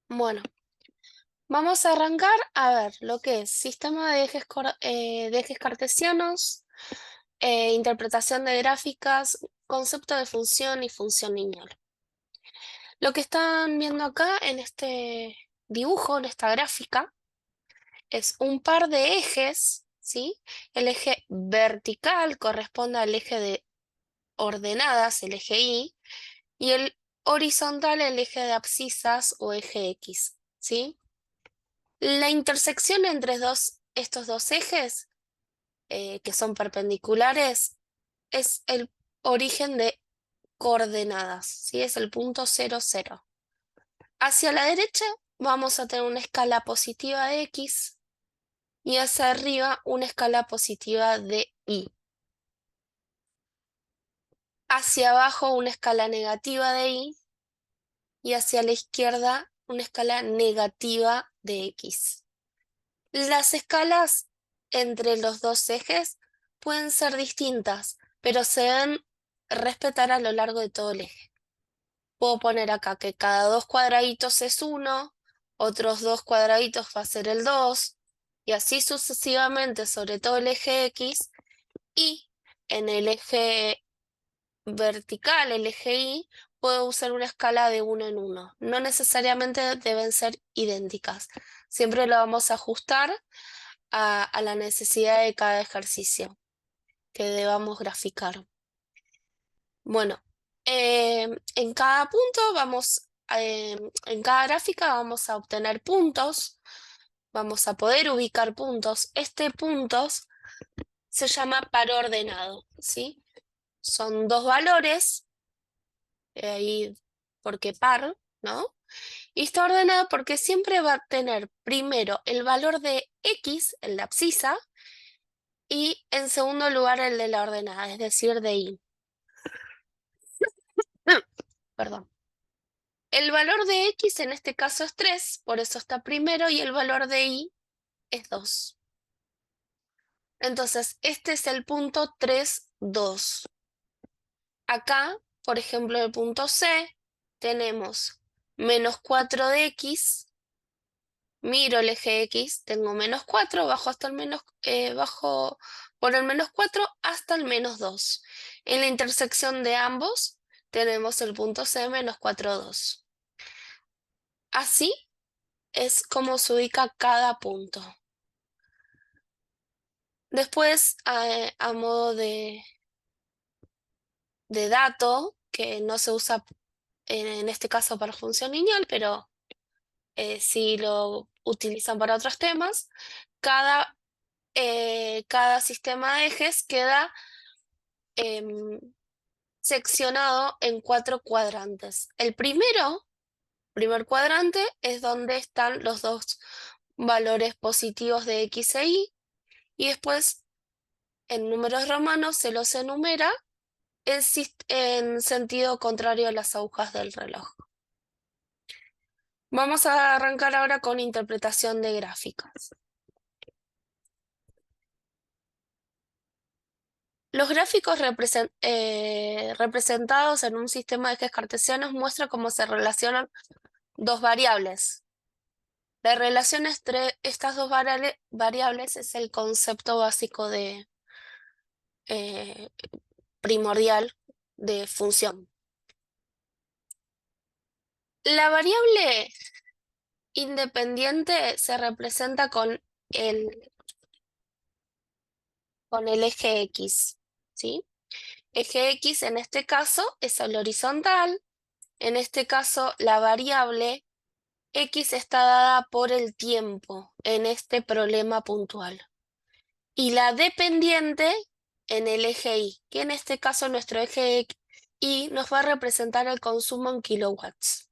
Bueno, vamos a arrancar a ver lo que es sistema de ejes cartesianos, interpretación de gráficas, concepto de función y función lineal. Lo que están viendo acá en este dibujo, en esta gráfica, es un par de ejes, ¿sí? El eje vertical corresponde al eje de ordenadas, el eje Y, y el horizontal, el eje de abscisas o eje X, ¿sí? La intersección entre estos dos ejes, que son perpendiculares, es el origen de coordenadas, ¿sí? Es el punto 0, 0. Hacia la derecha vamos a tener una escala positiva de X y hacia arriba una escala positiva de Y. Hacia abajo una escala negativa de Y y hacia la izquierda una escala negativa de X. Las escalas entre los dos ejes pueden ser distintas, pero se deben respetar a lo largo de todo el eje. Puedo poner acá que cada dos cuadraditos es 1, otros dos cuadraditos va a ser el 2, y así sucesivamente sobre todo el eje X, y en el eje vertical, el eje Y, puedo usar una escala de 1 en 1. No necesariamente deben ser idénticas. Siempre lo vamos a ajustar a la necesidad de cada ejercicio que debamos graficar. Bueno, en cada punto en cada gráfica vamos a obtener puntos, vamos a poder ubicar puntos. Este puntos se llama par ordenado, ¿sí? Son dos valores, ahí porque par, ¿no? Y está ordenado porque siempre va a tener primero el valor de X, el de abscisa, y en segundo lugar el de la ordenada, es decir, de Y. Perdón. El valor de X en este caso es 3, por eso está primero, y el valor de Y es 2. Entonces, este es el punto 3, 2. Acá, por ejemplo, el punto C, tenemos menos 4 de X, miro el eje X, tengo menos 4, bajo hasta el bajo por el menos 4 hasta el menos 2. En la intersección de ambos tenemos el punto C menos 4, 2. Así es como se ubica cada punto. Después, a modo de dato, que no se usa en este caso para función lineal, pero sí lo utilizan para otros temas, cada sistema de ejes queda em, seccionado en 4 cuadrantes. El primer cuadrante es donde están los dos valores positivos de X e Y después en números romanos se los enumera en sentido contrario a las agujas del reloj. Vamos a arrancar ahora con interpretación de gráficas. Los gráficos representados en un sistema de ejes cartesianos muestran cómo se relacionan dos variables. La relación entre estas dos variables es el concepto básico eh, primordial de función. La variable independiente se representa el, con el eje X, ¿sí? Eje X en este caso es el horizontal, en este caso la variable X está dada por el tiempo en este problema puntual. Y la dependiente en el eje Y, que en este caso nuestro eje Y nos va a representar el consumo en kilowatts.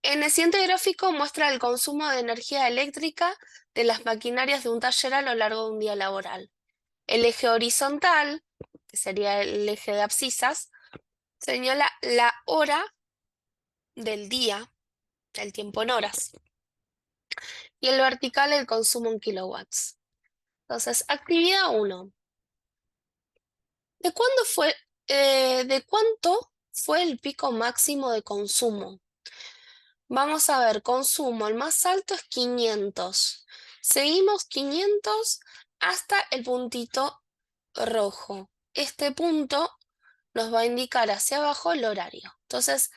En el siguiente gráfico muestra el consumo de energía eléctrica de las maquinarias de un taller a lo largo de un día laboral. El eje horizontal, que sería el eje de abscisas, señala la hora del día, el tiempo en horas, y el vertical el consumo en kilowatts. Entonces, actividad 1. ¿De cuánto fue el pico máximo de consumo? Vamos a ver, consumo, el más alto es 500. Seguimos 500 hasta el puntito rojo. Este punto nos va a indicar hacia abajo el horario. Entonces,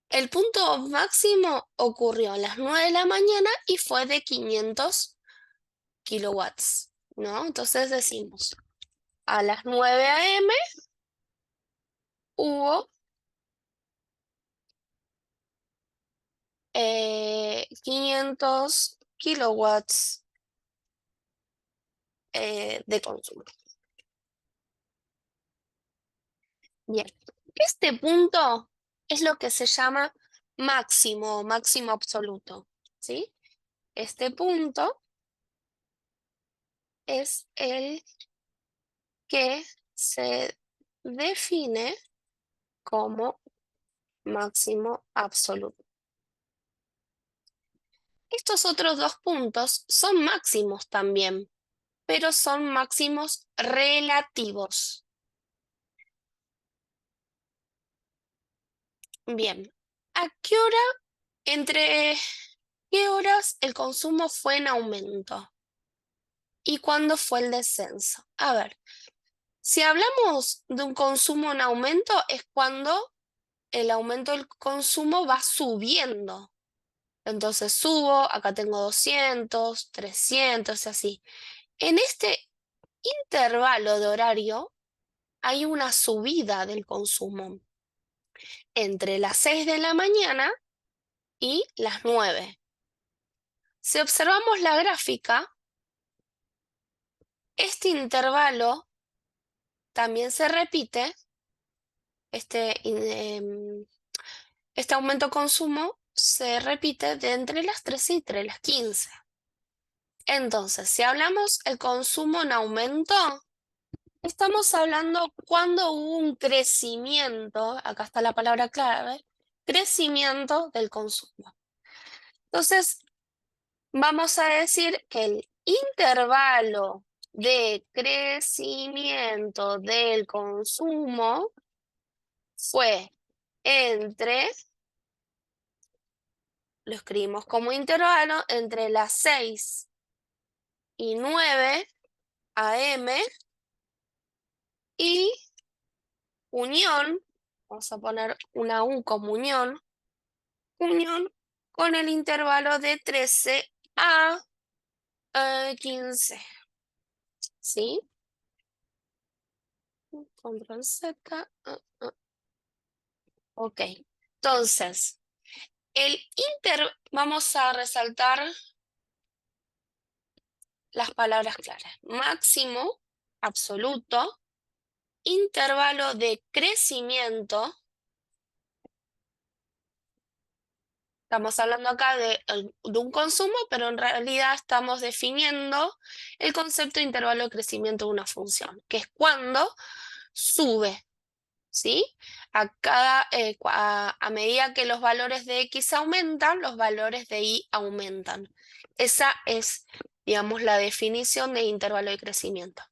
el punto máximo ocurrió a las 9 de la mañana y fue de 500 kilowatts, ¿no? Entonces decimos, a las 9 a.m. hubo 500 kilowatts de consumo. Bien, este punto es lo que se llama máximo, máximo absoluto, ¿sí? Este punto es el que se define como máximo absoluto. Estos otros dos puntos son máximos también, pero son máximos relativos. Bien, ¿a qué hora, entre qué horas el consumo fue en aumento? ¿Y cuándo fue el descenso? A ver, si hablamos de un consumo en aumento, es cuando el aumento del consumo va subiendo. Entonces subo, acá tengo 200, 300 y así. En este intervalo de horario hay una subida del consumo entre las 6 de la mañana y las 9. Si observamos la gráfica, este intervalo también se repite, este aumento de consumo se repite de entre las 13 y entre las 15. Entonces, si hablamos el consumo en aumento, estamos hablando cuando hubo un crecimiento, acá está la palabra clave, crecimiento del consumo. Entonces, vamos a decir que el intervalo de crecimiento del consumo fue entre, lo escribimos como intervalo, entre las 6 y 9 a.m. y unión, vamos a poner una U como unión con el intervalo de 13 a 15, ¿sí? Control Z. Ok, entonces, vamos a resaltar las palabras claras. Máximo, absoluto, intervalo de crecimiento. Estamos hablando acá de un consumo, pero en realidad estamos definiendo el concepto de intervalo de crecimiento de una función, que es cuando sube, ¿sí? A medida que los valores de X aumentan, los valores de Y aumentan. Esa es, digamos, la definición de intervalo de crecimiento.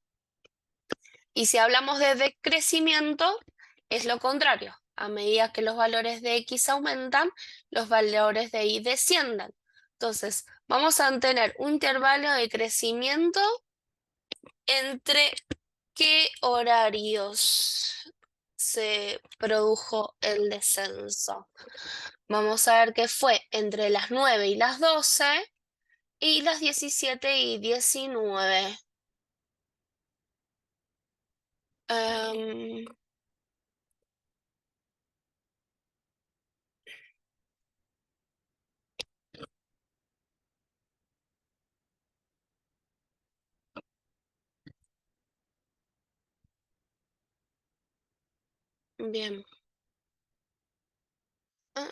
Y si hablamos de decrecimiento, es lo contrario. A medida que los valores de X aumentan, los valores de Y descienden. Entonces, vamos a tener un intervalo de crecimiento entre qué horarios se produjo el descenso. Vamos a ver que fue entre las 9 y las 12 y las 17 y 19. Em, bien. Ah,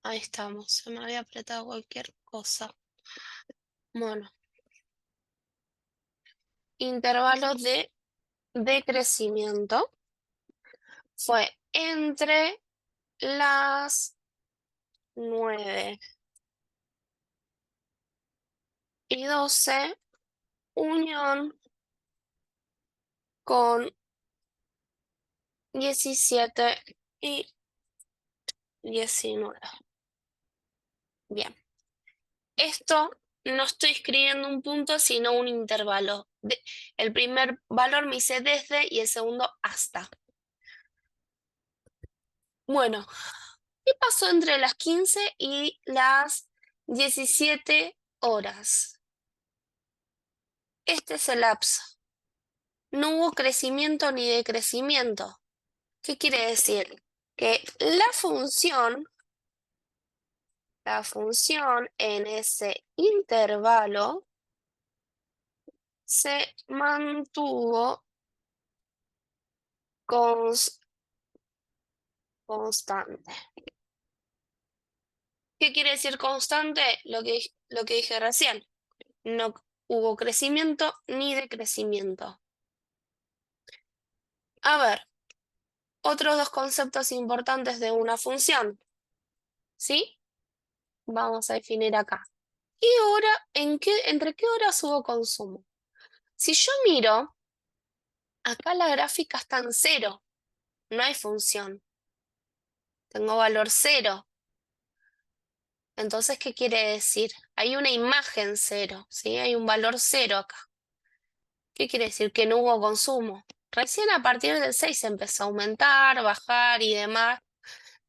ahí estamos. Se me había apretado cualquier cosa. Bueno, intervalo de decrecimiento fue entre las 9 y 12, unión con 17 y 19. Bien. Esto no estoy escribiendo un punto, sino un intervalo. El primer valor me dice desde y el segundo hasta. Bueno, ¿qué pasó entre las 15 y las 17 horas? Este es el lapso. No hubo crecimiento ni decrecimiento. ¿Qué quiere decir? Que la función en ese intervalo se mantuvo constante. ¿Qué quiere decir constante? Lo que dije recién. No hubo crecimiento ni decrecimiento. A ver, otros dos conceptos importantes de una función. ¿Sí? Vamos a definir acá. ¿Qué hora, entre qué horas hubo consumo? Si yo miro, acá la gráfica está en cero. No hay función. Tengo valor cero. Entonces, ¿qué quiere decir? Hay una imagen cero, ¿sí? Hay un valor cero acá. ¿Qué quiere decir? Que no hubo consumo. Recién a partir del 6 empezó a aumentar, bajar y demás,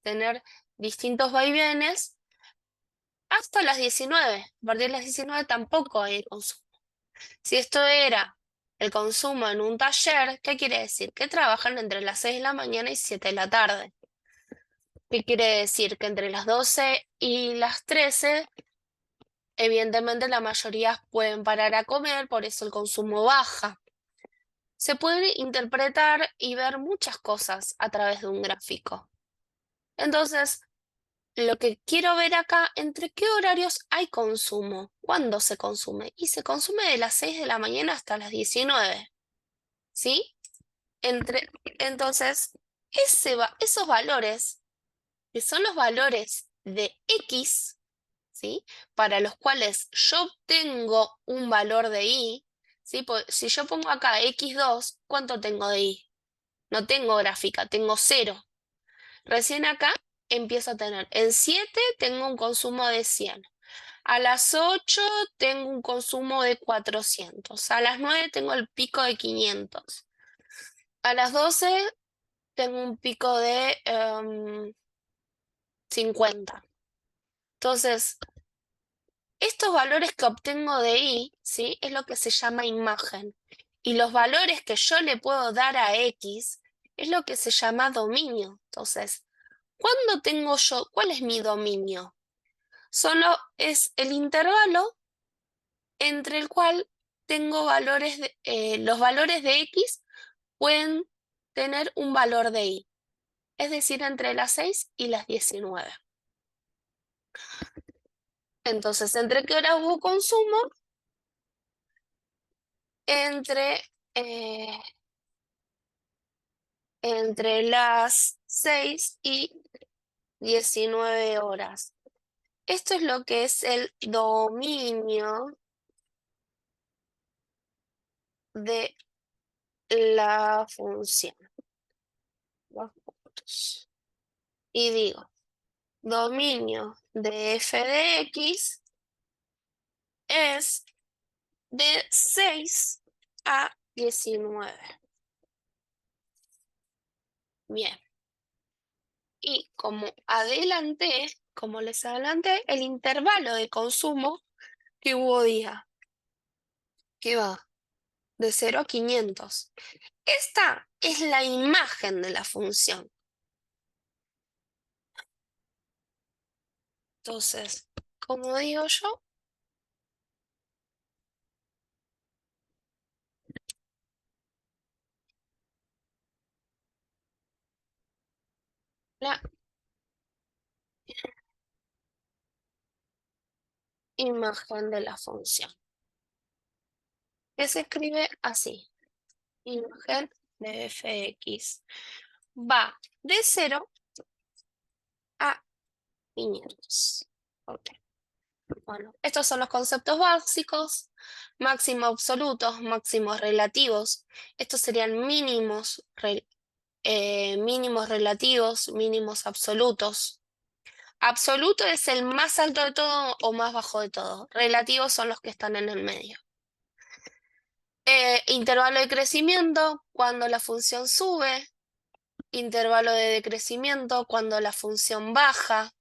tener distintos vaivenes hasta las 19. A partir de las 19 tampoco hay consumo. Si esto era el consumo en un taller, ¿qué quiere decir? Que trabajan entre las 6 de la mañana y 7 de la tarde. ¿Qué quiere decir? Que entre las 12 y las 13, evidentemente la mayoría pueden parar a comer, por eso el consumo baja. Se puede interpretar y ver muchas cosas a través de un gráfico. Entonces, lo que quiero ver acá, ¿entre qué horarios hay consumo? ¿Cuándo se consume? Y se consume de las 6 de la mañana hasta las 19. ¿Sí? Entonces, esos valores, que son los valores de X, ¿sí? Para los cuales yo tengo un valor de Y, ¿sí? Si yo pongo acá X2, ¿cuánto tengo de Y? No tengo gráfica, tengo 0. Recién acá empiezo a tener. En 7 tengo un consumo de 100. A las 8 tengo un consumo de 400. A las 9 tengo el pico de 500. A las 12 tengo un pico de 50. Entonces, estos valores que obtengo de I, ¿sí? Es lo que se llama imagen. Y los valores que yo le puedo dar a X es lo que se llama dominio. Entonces, ¿cuándo tengo yo? ¿Cuál es mi dominio? Solo es el intervalo entre el cual tengo los valores de X pueden tener un valor de Y. Es decir, entre las 6 y las 19. Entonces, ¿entre qué horas hubo consumo? Entre, eh, entre las 6 y 19 horas. Esto es lo que es el dominio de la función. Dos puntos. Y digo, dominio de f de x es de 6 a 19. Bien. Y como les adelanté, el intervalo de consumo que hubo día, que va de 0 a 500. Esta es la imagen de la función. Entonces, como digo yo, la imagen de la función, que se escribe así. Imagen de fx va de 0 a 500. Ok. Bueno, estos son los conceptos básicos: máximos absolutos, máximos relativos. Estos serían mínimos mínimos relativos, mínimos absolutos. Absoluto es el más alto de todo o más bajo de todo. Relativos son los que están en el medio. Intervalo de crecimiento, cuando la función sube. Intervalo de decrecimiento, cuando la función baja.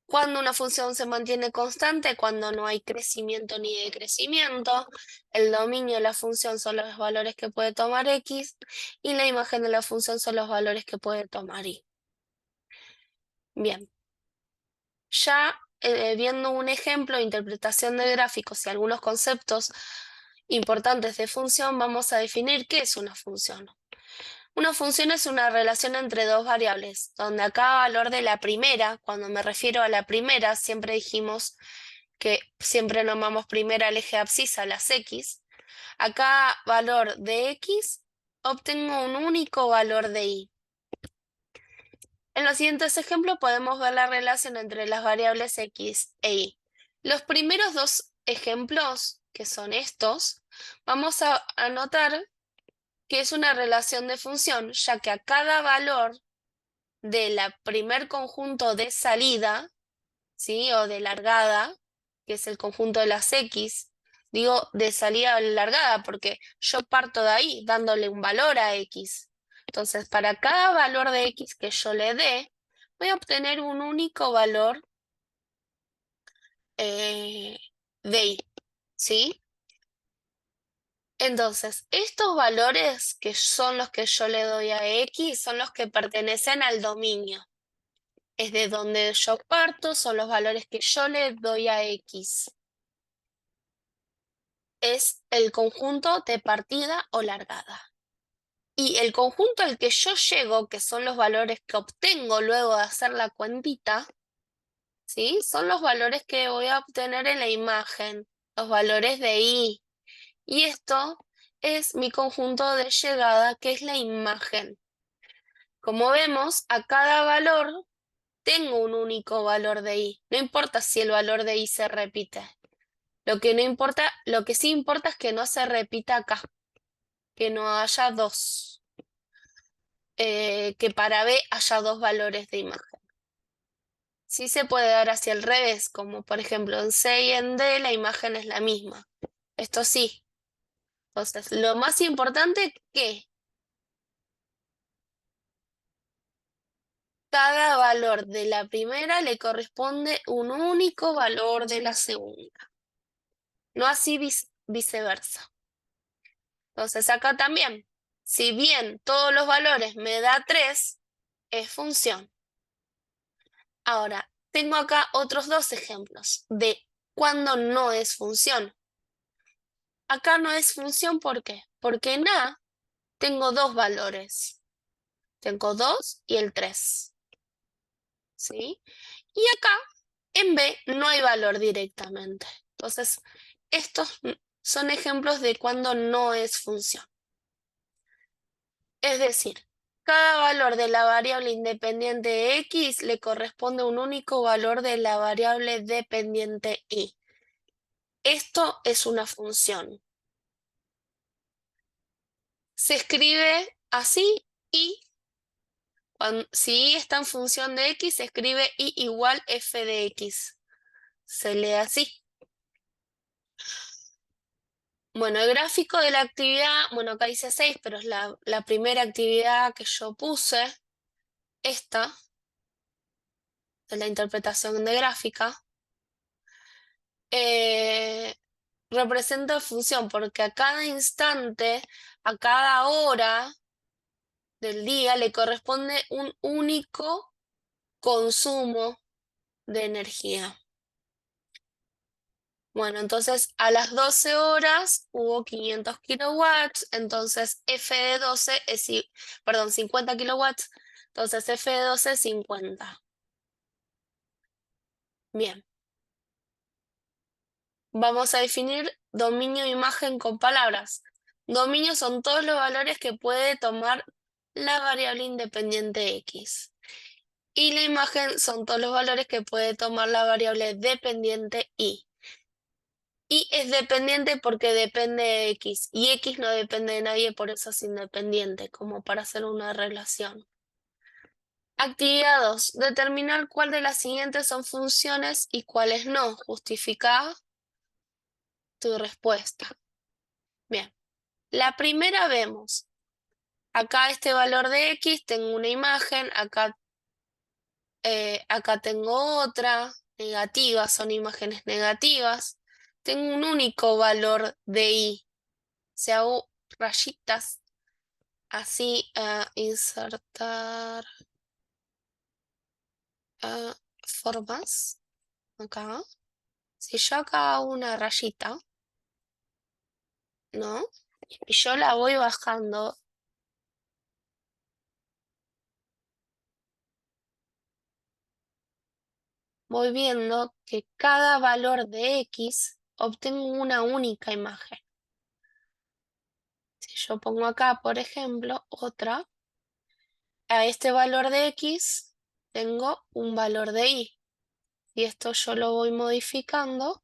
Cuando una función se mantiene constante, cuando no hay crecimiento ni decrecimiento. El dominio de la función son los valores que puede tomar X y la imagen de la función son los valores que puede tomar Y. Bien. Ya viendo un ejemplo de interpretación de gráficos y algunos conceptos importantes de función, vamos a definir qué es una función. Una función es una relación entre dos variables, donde a cada valor de la primera, cuando me refiero a la primera, siempre dijimos que siempre nombramos primera al eje abscisa, las X. A cada valor de X obtengo un único valor de Y. En los siguientes ejemplos podemos ver la relación entre las variables X e Y. Los primeros dos ejemplos, que son estos, vamos a anotar que es una relación de función, ya que a cada valor de la primer conjunto de salida, ¿sí? O de largada, que es el conjunto de las X, digo de salida o largada porque yo parto de ahí dándole un valor a X. Entonces, para cada valor de X que yo le dé, voy a obtener un único valor de Y, ¿sí? Entonces, estos valores que son los que yo le doy a X son los que pertenecen al dominio. Es de donde yo parto, son los valores que yo le doy a X. Es el conjunto de partida o largada. Y el conjunto al que yo llego, que son los valores que obtengo luego de hacer la cuentita, ¿sí? Son los valores que voy a obtener en la imagen, los valores de Y. Y esto es mi conjunto de llegada, que es la imagen. Como vemos, a cada valor tengo un único valor de Y. No importa si el valor de Y se repite. Lo que no importa, lo que sí importa es que no se repita acá, que no haya dos, que para B haya dos valores de imagen. Sí se puede dar hacia el revés, como por ejemplo en C y en D la imagen es la misma. Esto sí. Entonces, lo más importante es que cada valor de la primera le corresponde un único valor de la segunda. No así viceversa. Entonces acá también, si bien todos los valores me da 3, es función. Ahora, tengo acá otros dos ejemplos de cuando no es función. Acá no es función, ¿por qué? Porque en A tengo dos valores. Tengo 2 y el 3. ¿Sí? Y acá en B no hay valor directamente. Entonces, estos son ejemplos de cuando no es función. Es decir, cada valor de la variable independiente X le corresponde un único valor de la variable dependiente Y. Esto es una función. Se escribe así y si Y está en función de X, se escribe Y igual f de X. Se lee así. Bueno, el gráfico de la actividad, bueno, acá dice 6, pero es la primera actividad que yo puse, esta, de la interpretación de gráfica, representa función, porque a cada instante, a cada hora del día le corresponde un único consumo de energía. Bueno, entonces a las 12 horas hubo 500 kilowatts, entonces F de 12 es, perdón, 50 kilowatts, entonces F de 12 es 50. Bien. Vamos a definir dominio de imagen con palabras. Dominio son todos los valores que puede tomar la variable independiente X. Y la imagen son todos los valores que puede tomar la variable dependiente Y. Y es dependiente porque depende de X. Y X no depende de nadie, por eso es independiente, como para hacer una relación. Actividad 2. Determinar cuál de las siguientes son funciones y cuáles no. Justifica tu respuesta. Bien. La primera vemos. Acá este valor de X, tengo una imagen, acá tengo otra, negativa, son imágenes negativas. Tengo un único valor de Y. Si hago rayitas, así, insertar formas, acá. Si yo acá hago una rayita, ¿no? Y yo la voy bajando, voy viendo que cada valor de X obtengo una única imagen. Si yo pongo acá, por ejemplo, otra, a este valor de X tengo un valor de Y. Y esto yo lo voy modificando,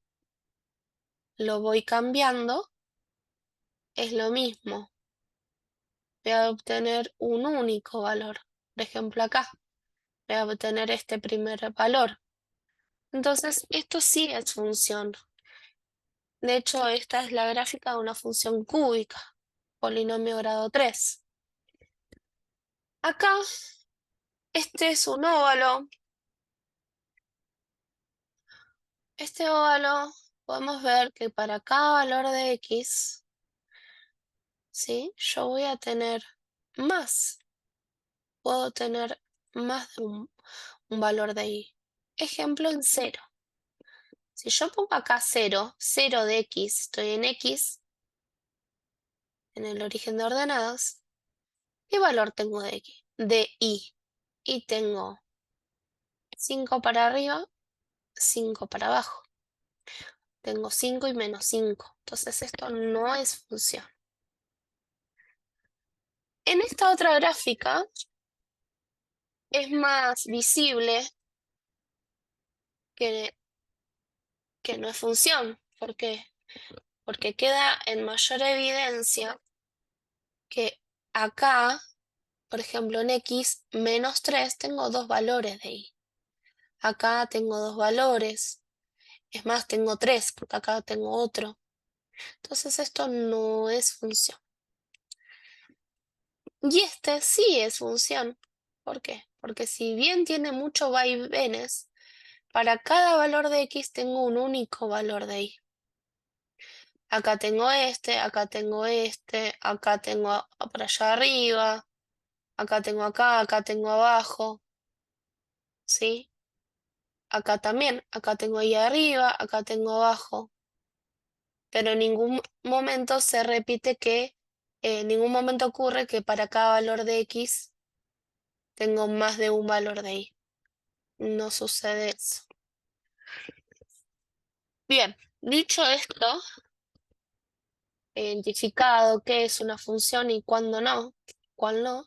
lo voy cambiando, es lo mismo. Voy a obtener un único valor. Por ejemplo, acá voy a obtener este primer valor. Entonces, esto sí es función. De hecho, esta es la gráfica de una función cúbica, polinomio grado 3. Acá, este es un óvalo. Este óvalo, podemos ver que para cada valor de X, ¿sí? Yo voy a tener más. Puedo tener más de un valor de Y. Ejemplo en 0. Si yo pongo acá 0, 0 de X, estoy en X, en el origen de ordenadas, ¿qué valor tengo de X? De Y. Y tengo 5 para arriba, 5 para abajo. Tengo 5 y menos 5. Entonces esto no es función. En esta otra gráfica es más visible que, que no es función. ¿Por qué? Porque queda en mayor evidencia que acá, por ejemplo en X, menos 3, tengo dos valores de Y. Acá tengo dos valores. Es más, tengo 3, porque acá tengo otro. Entonces esto no es función. Y este sí es función. ¿Por qué? Porque si bien tiene muchos vaivenes, para cada valor de X tengo un único valor de Y. Acá tengo este, acá tengo este, acá tengo por allá arriba, acá tengo abajo, ¿sí? Acá también, acá tengo ahí arriba, acá tengo abajo. Pero en ningún momento se repite que, en ningún momento ocurre que para cada valor de X tengo más de un valor de Y. No sucede eso. Bien, dicho esto, identificado qué es una función y cuándo no, cuál no,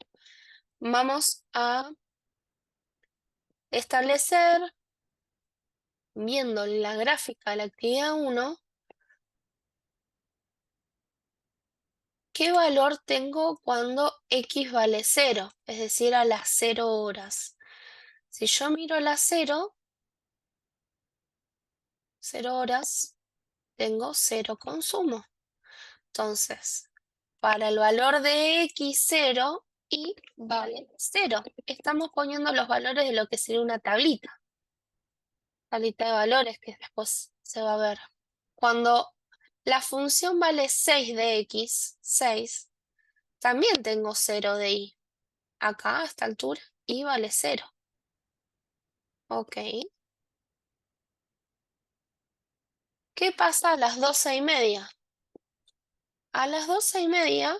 vamos a establecer, viendo la gráfica de la actividad 1, qué valor tengo cuando X vale 0, es decir, a las 0 horas. Si yo miro las 0 horas, tengo 0 consumo. Entonces, para el valor de X0, Y vale 0. Estamos poniendo los valores de lo que sería una tablita. Tablita de valores que después se va a ver. Cuando la función vale 6 de X, 6, también tengo 0 de Y. Acá, a esta altura, Y vale 0. Ok. ¿Qué pasa a las 12:30? A las 12:30,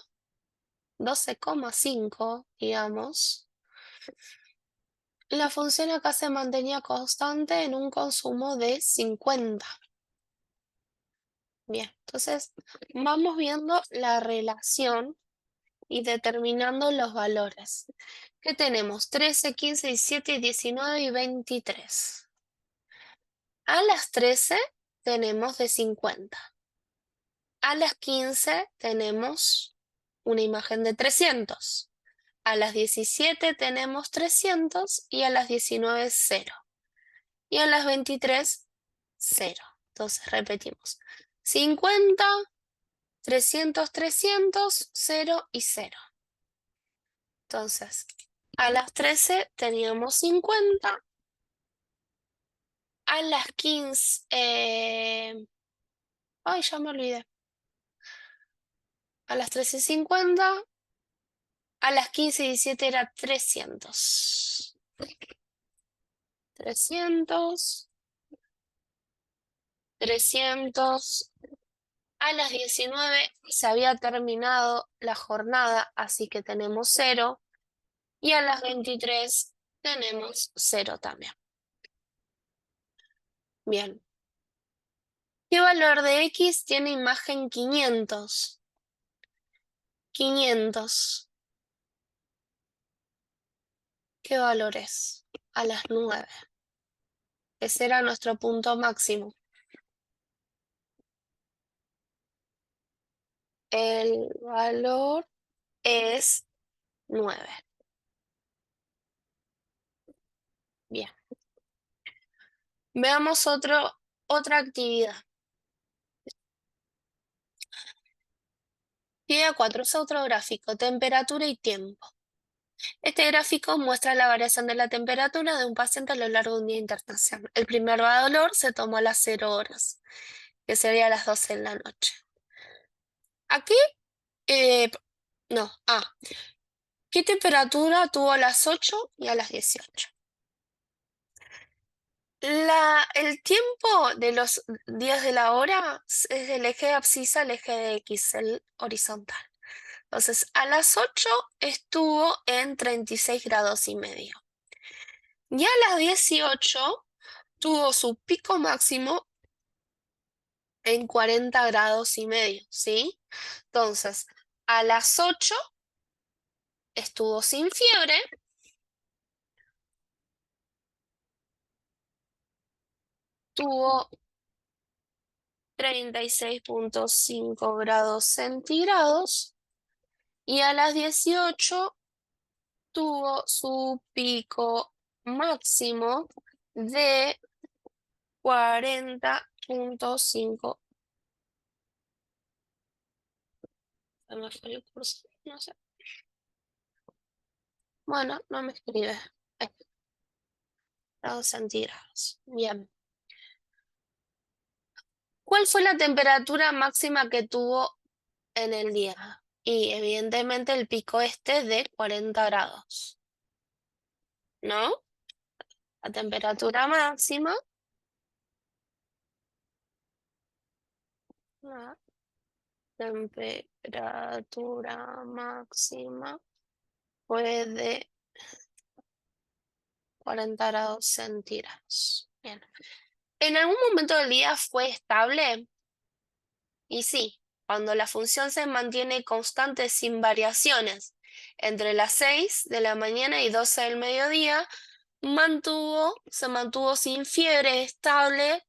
12,5, digamos, la función acá se mantenía constante en un consumo de 50. Bien, entonces vamos viendo la relación y determinando los valores. ¿Qué tenemos? 13, 15, 17, 19 y 23. A las 13 tenemos de 50. A las 15 tenemos una imagen de 300. A las 17 tenemos 300 y a las 19 0. Y a las 23 0. Entonces repetimos. 50, 300, 300, 0 y 0. Entonces, a las 13 teníamos 50. A las 15... Ay, ya me olvidé. A las 13:50. A las 15 y 17 era 300. 300. 300. A las 19 se había terminado la jornada, así que tenemos 0. Y a las 23 tenemos 0 también. Bien. ¿Qué valor de X tiene imagen 500? 500. ¿Qué valor es? A las 9. Ese era nuestro punto máximo. El valor es 9. Bien. Veamos otra actividad. Actividad 4 es otro gráfico, temperatura y tiempo. Este gráfico muestra la variación de la temperatura de un paciente a lo largo de un día internacional. El primer valor se tomó a las 0 horas, que sería a las 12 de la noche. Aquí, no, ¿qué temperatura tuvo a las 8 y a las 18? El tiempo de los días de la hora es del eje de abscisa al eje de X, el horizontal. Entonces, a las 8 estuvo en 36 grados y medio. Y a las 18 tuvo su pico máximo en 40 grados y medio, ¿sí? Entonces, a las 8 estuvo sin fiebre. Tuvo 36,5 grados centígrados. Y a las 18 tuvo su pico máximo de 40,5. Se me fue el curso, no sé. Bueno, no me escribe. Grados centígrados. Bien. ¿Cuál fue la temperatura máxima que tuvo en el día? Y evidentemente el pico este de 40 grados. ¿No? La temperatura máxima. La temperatura máxima fue de 40 grados centígrados. Bien. ¿En algún momento del día fue estable? Y sí, cuando la función se mantiene constante sin variaciones entre las 6 de la mañana y 12 del mediodía, se mantuvo sin fiebre, estable,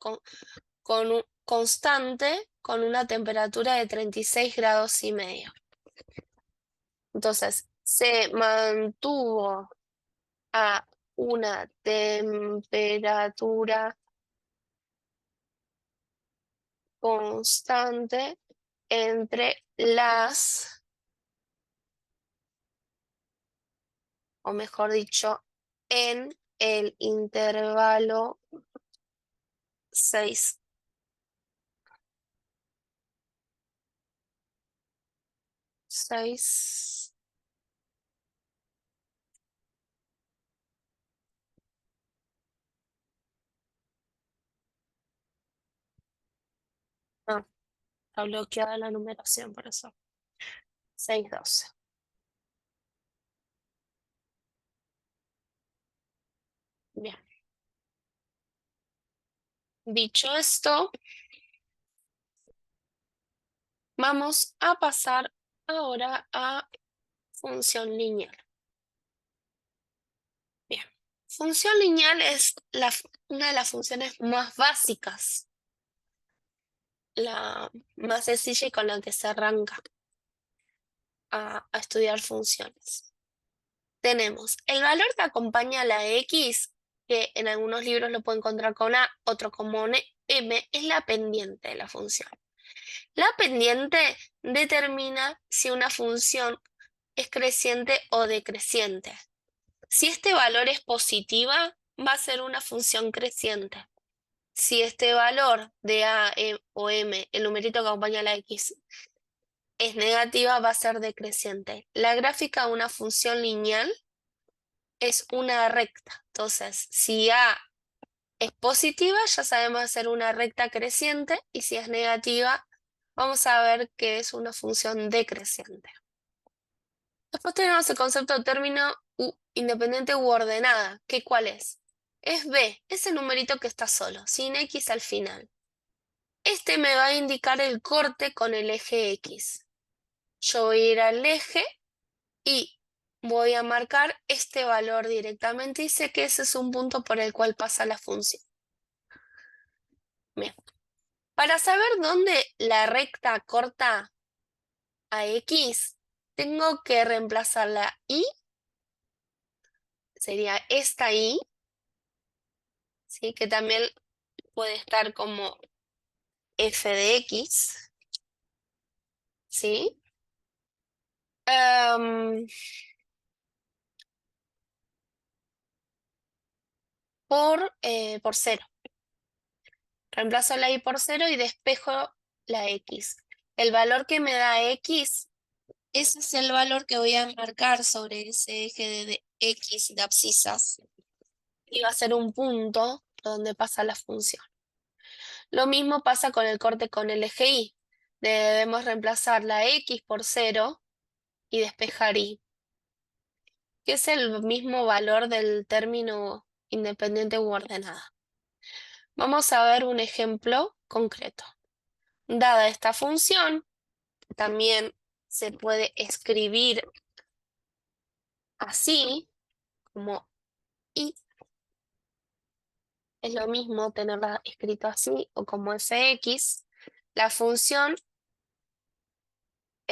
constante, con una temperatura de 36 grados y medio. Entonces, se mantuvo a una temperatura constante entre o mejor dicho, en el intervalo 6. No, está bloqueada la numeración, por eso. 6,12. Bien. Dicho esto, vamos a pasar ahora a función lineal. Bien. Función lineal es una de las funciones más básicas la más sencilla y con la que se arranca a estudiar funciones. Tenemos el valor que acompaña a la x, que en algunos libros lo puedo encontrar con A, otro como M, es la pendiente de la función. La pendiente determina si una función es creciente o decreciente. Si este valor es positiva, va a ser una función creciente. Si este valor de A o M, el numerito que acompaña a la x, es negativa, va a ser decreciente. La gráfica de una función lineal es una recta. Entonces, si A es positiva, ya sabemos hacer una recta creciente, y si es negativa, vamos a ver que es una función decreciente. Después tenemos el concepto de término independiente u ordenada. ¿Cuál es? Es B, ese numerito que está solo, sin X al final. Este me va a indicar el corte con el eje X. Yo voy a ir al eje y voy a marcar este valor directamente y sé que ese es un punto por el cual pasa la función. Bien. Para saber dónde la recta corta a X, tengo que reemplazar la Y, sería esta Y, ¿sí? Que también puede estar como f de X, ¿sí? Por 0. Reemplazo la Y por 0 y despejo la X. El valor que me da X, ese es el valor que voy a marcar sobre ese eje de X de abscisas. Y va a ser un punto donde pasa la función. Lo mismo pasa con el corte con el eje Y. Debemos reemplazar la X por 0 y despejar Y, que es el mismo valor del término independiente u ordenada. Vamos a ver un ejemplo concreto. Dada esta función, también se puede escribir así, como Y. Es lo mismo tenerla escrito así o como fx. La función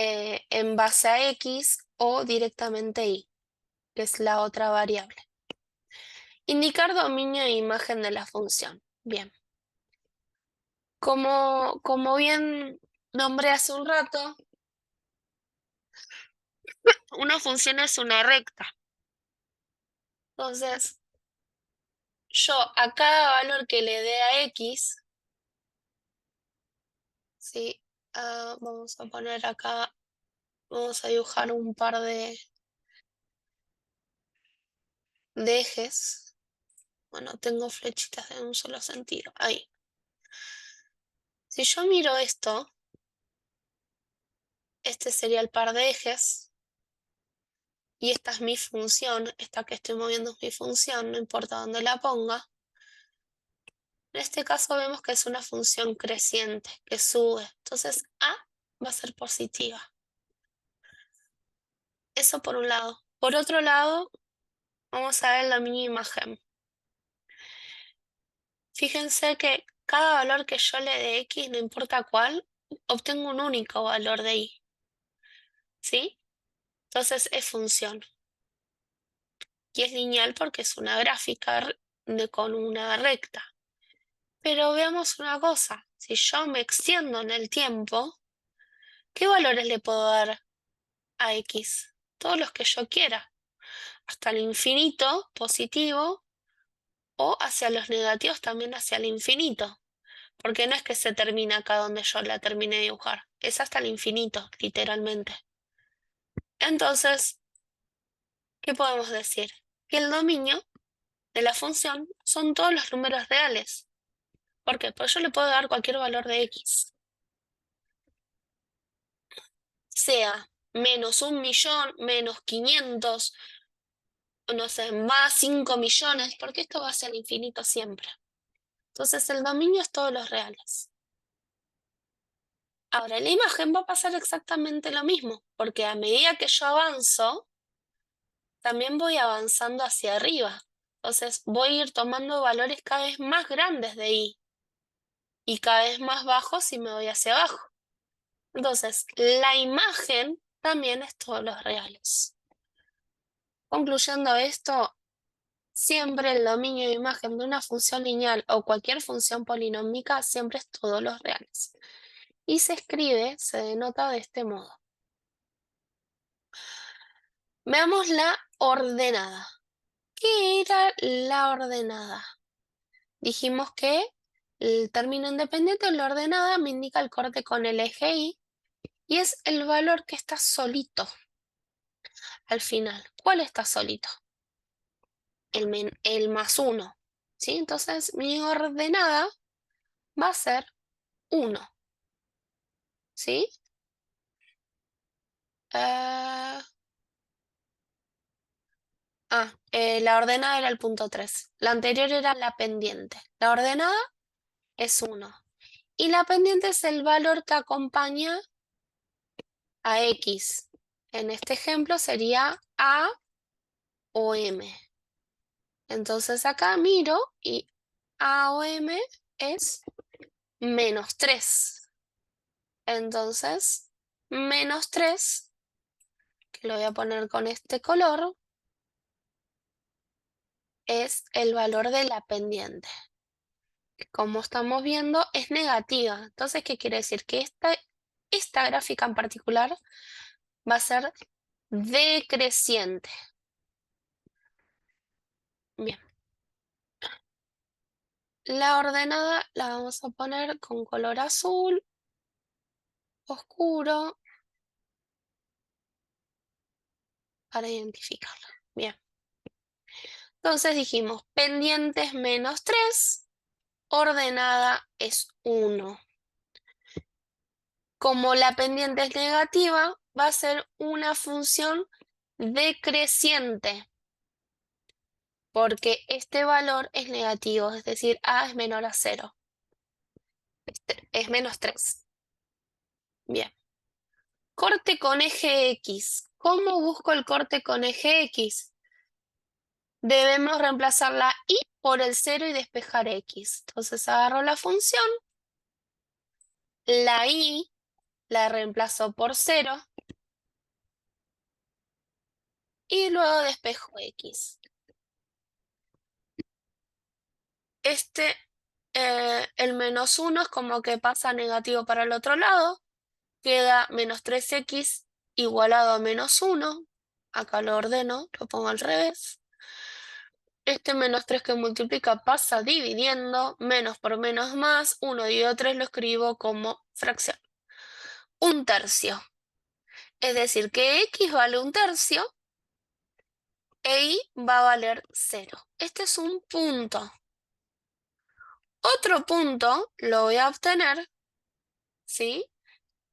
en base a x o directamente Y, que es la otra variable. Indicar dominio e imagen de la función. Bien. Como bien nombré hace un rato, una función es una recta. Entonces, yo a cada valor que le dé a x, ¿sí? Vamos a poner acá, vamos a dibujar un par de ejes. Bueno, tengo flechitas de un solo sentido. Ahí. Si yo miro esto, este sería el par de ejes. Y esta es mi función. Esta que estoy moviendo es mi función, no importa dónde la ponga. En este caso vemos que es una función creciente, que sube. Entonces A va a ser positiva. Eso por un lado. Por otro lado, vamos a ver la mini imagen. Fíjense que cada valor que yo le dé X, no importa cuál, obtengo un único valor de Y. ¿Sí? Entonces es función. Y es lineal porque es una gráfica con una recta. Pero veamos una cosa. Si yo me extiendo en el tiempo, ¿qué valores le puedo dar a X? Todos los que yo quiera. Hasta el infinito positivo o hacia los negativos también hacia el infinito. Porque no es que se termina acá donde yo la terminé de dibujar. Es hasta el infinito, literalmente. Entonces, ¿qué podemos decir? Que el dominio de la función son todos los números reales. ¿Por qué? Pues yo le puedo dar cualquier valor de X. Sea menos 1.000.000, menos 500, no sé, más 5 millones, porque esto va a ser infinito siempre. Entonces el dominio es todos los reales. Ahora, en la imagen va a pasar exactamente lo mismo, porque a medida que yo avanzo, también voy avanzando hacia arriba. Entonces voy a ir tomando valores cada vez más grandes de Y. y cada vez más bajo si me voy hacia abajo. Entonces, la imagen también es todos los reales. Concluyendo esto, siempre el dominio de imagen de una función lineal o cualquier función polinómica siempre es todos los reales. Y se escribe, se denota de este modo. Veamos la ordenada. ¿Qué era la ordenada? Dijimos que el término independiente de la ordenada me indica el corte con el eje y es el valor que está solito al final. ¿Cuál está solito? El más 1. ¿Sí? Entonces mi ordenada va a ser 1. ¿Sí? La ordenada era el punto 3. La anterior era la pendiente. La ordenada es 1. Y la pendiente es el valor que acompaña a X. En este ejemplo sería A o M. Entonces acá miro y A o M es menos 3. Entonces, menos 3, que lo voy a poner con este color, es el valor de la pendiente. Como estamos viendo, es negativa. Entonces, ¿qué quiere decir? Que esta gráfica en particular va a ser decreciente. Bien. La ordenada la vamos a poner con color azul oscuro para identificarla. Bien. Entonces dijimos, pendiente es menos 3, ordenada es 1. Como la pendiente es negativa, va a ser una función decreciente, porque este valor es negativo, es decir, A es menor a 0. Es menos 3. Bien. Corte con eje X. ¿Cómo busco el corte con eje X? Debemos reemplazar la y por el 0 y despejar X. Entonces agarro la función, la y la reemplazo por 0 y luego despejo X. El menos 1 es como que pasa negativo para el otro lado. Queda menos 3x igualado a menos 1. Acá lo ordeno, lo pongo al revés. Este menos 3 que multiplica pasa dividiendo. Menos por menos más. 1 dividido 3 lo escribo como fracción. 1/3. Es decir, que x vale 1/3 e y va a valer 0. Este es un punto. Otro punto lo voy a obtener, ¿sí?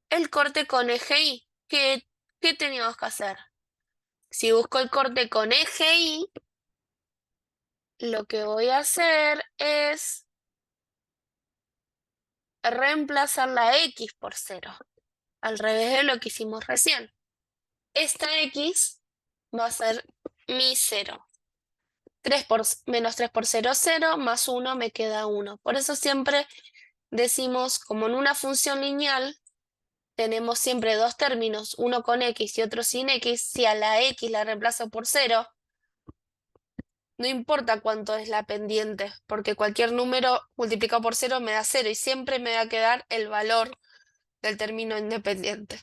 El corte con eje y. ¿Qué teníamos que hacer? Si busco el corte con eje y, lo que voy a hacer es reemplazar la x por 0, al revés de lo que hicimos recién. Esta x va a ser mi 0. Menos 3 por 0, 0, más 1 me queda 1. Por eso siempre decimos, como en una función lineal, tenemos siempre dos términos, uno con x y otro sin x. Si a la x la reemplazo por 0, no importa cuánto es la pendiente, porque cualquier número multiplicado por 0 me da 0 y siempre me va a quedar el valor del término independiente,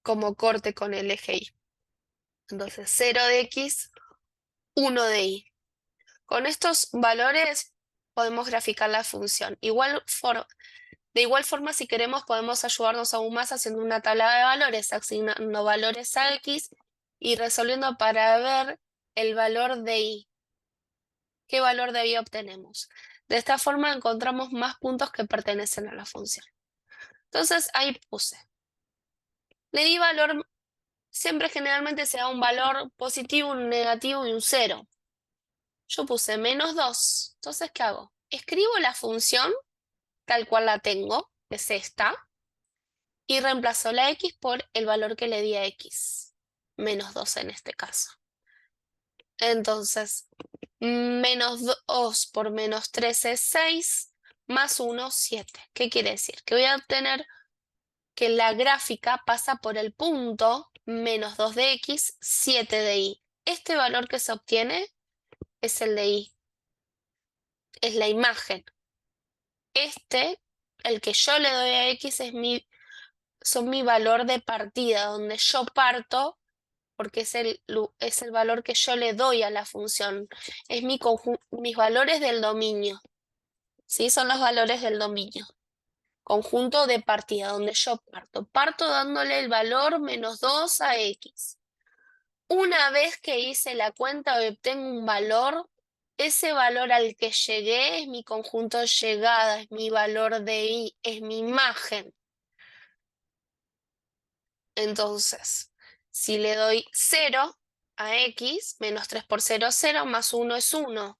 como corte con el eje y. Entonces 0 de x, 1 de y. Con estos valores podemos graficar la función. De igual forma, si queremos, podemos ayudarnos aún más haciendo una tabla de valores, asignando valores a x y resolviendo para ver el valor de y. ¿Qué valor de y obtenemos? De esta forma encontramos más puntos que pertenecen a la función. Entonces ahí puse. Le di valor, siempre generalmente se da un valor positivo, un negativo y un 0. Yo puse menos 2. Entonces, ¿qué hago? Escribo la función tal cual la tengo, que es esta, y reemplazo la x por el valor que le di a x. Menos 2 en este caso. Entonces, menos 2 por menos 3 es 6, más 1, 7. ¿Qué quiere decir? Que voy a obtener que la gráfica pasa por el punto menos 2 de X, 7 de Y. Este valor que se obtiene es el de Y, es la imagen. El que yo le doy a X son mi valor de partida, donde yo parto, porque es el valor que yo le doy a la función. Es mis valores del dominio. ¿Sí? Son los valores del dominio. Conjunto de partida, donde yo parto. Parto dándole el valor menos 2 a X. Una vez que hice la cuenta y obtengo un valor, ese valor al que llegué es mi conjunto de llegada, es mi valor de Y, es mi imagen. Entonces, si le doy 0 a X, menos 3 por 0, 0, más 1 es 1.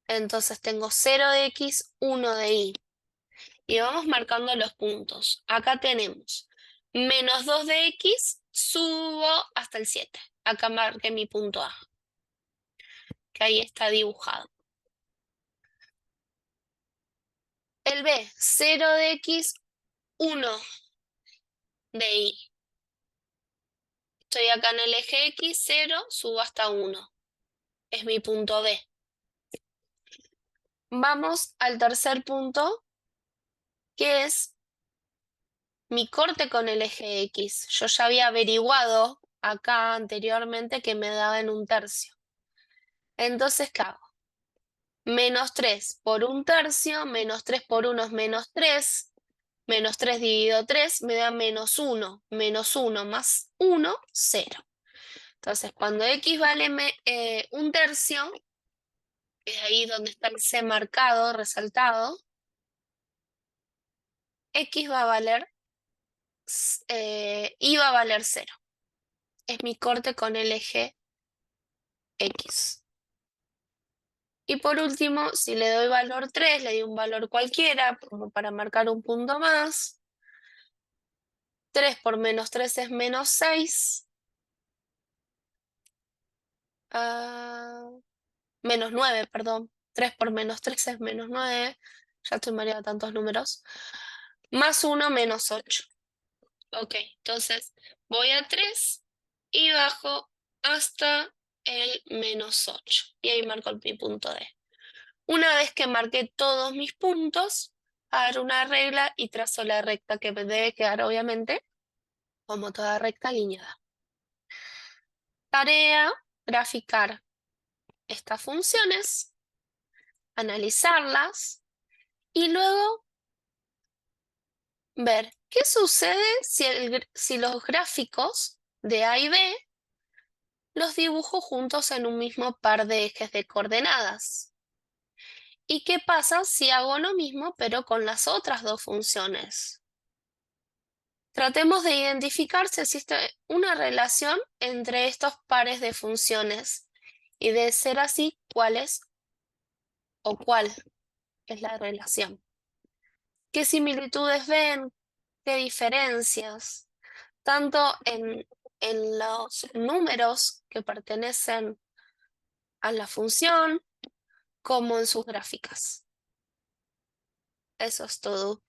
Entonces tengo 0 de X, 1 de Y. Y vamos marcando los puntos. Acá tenemos menos 2 de X, subo hasta el 7. Acá marqué mi punto A, que ahí está dibujado. El B, 0 de X, 1 de Y. Estoy acá en el eje X, 0, subo hasta 1. Es mi punto B. Vamos al tercer punto, que es mi corte con el eje X. Yo ya había averiguado acá anteriormente que me daba en 1/3. Entonces, ¿qué hago? Menos 3 por 1/3, menos 3 por 1 es menos 3, menos 3 dividido 3 me da menos 1, menos 1 más 1, 0. Entonces, cuando X vale 1/3, es ahí donde está el C marcado, resaltado, X va a valer, Y va a valer 0. Es mi corte con el eje X. Y por último, si le doy valor 3, le doy un valor cualquiera, como para marcar un punto más. 3 por menos 3 es menos 6. Menos 9, perdón. 3 por menos 3 es menos 9. Ya estoy mareada de tantos números. Más 1, menos 8. Ok, entonces voy a 3 y bajo hasta el menos 8. Y ahí marco mi punto D. Una vez que marqué todos mis puntos, hago una regla y trazo la recta que me debe quedar, obviamente, como toda recta alineada. Tarea, graficar estas funciones, analizarlas y luego ver qué sucede si los gráficos de A y B los dibujo juntos en un mismo par de ejes de coordenadas. ¿Y qué pasa si hago lo mismo pero con las otras dos funciones? Tratemos de identificar si existe una relación entre estos pares de funciones y de ser así, cuál es o cuál es la relación. ¿Qué similitudes ven? ¿Qué diferencias? Tanto en los números que pertenecen a la función como en sus gráficas. Eso es todo.